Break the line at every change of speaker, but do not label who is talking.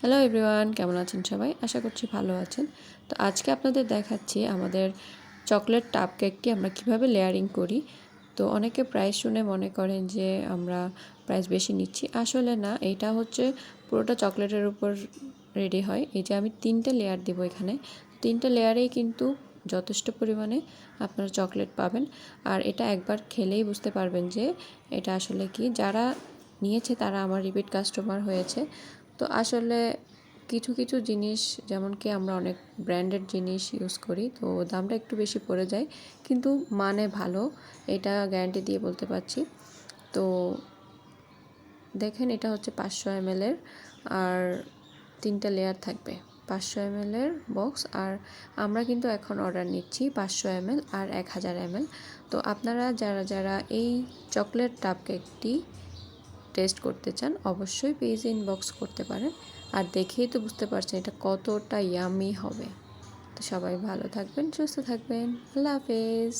Hello everyone, কেমন আছেন সবাই? আশা করছি ভালো আছেন। তো আজকে আপনাদের দেখাচ্ছি আমাদের চকলেট টাপ কেকটি আমরা কিভাবে লেয়ারিং করি। তো অনেকে প্রাইস শুনে মনে করেন যে আমরা প্রাইস বেশি নিচ্ছি, আসলে না। এটা হচ্ছে পুরোটা চকলেটের উপর রেডি হয়। এই যে আমি 3টে লেয়ার দিব এখানে, 3টে লেয়ারেই কিন্তু যথেষ্ট পরিমাণে আপনারা চকলেট পাবেন। আর এটা একবার খেলেই বুঝতে পারবেন যে এটা আসলে কি। যারা নিয়েছে তারা আমার রিপিট কাস্টমার হয়েছে। তো আসলে কিছু কিছু জিনিস, যেমন কি আমরা অনেক ব্র্যান্ডেড জিনিস ইউজ করি, তো দামটা একটু বেশি পড়ে যায়, কিন্তু মানে ভালো, এটা গ্যারান্টি দিয়ে বলতে পারছি। তো দেখেন, এটা হচ্ছে 500 ml এর, আর 3টা লেয়ার থাকবে। 500 ml এর বক্স, আর আমরা কিন্তু এখন অর্ডার নিচ্ছি 500 ml আর 1000 ml। তো আপনারা যারা যারা এই চকলেট টাপ কেকটি টেস্ট করতে চান, অবশ্যই পেজে ইনবক্স করতে পারেন। আর দেখেই তো বুঝতে পারছেন এটা কতটা ইয়ামি হবে। তো সবাই ভালো থাকবেন, সুস্থ থাকবেন। আল্লাহ হাফেজ।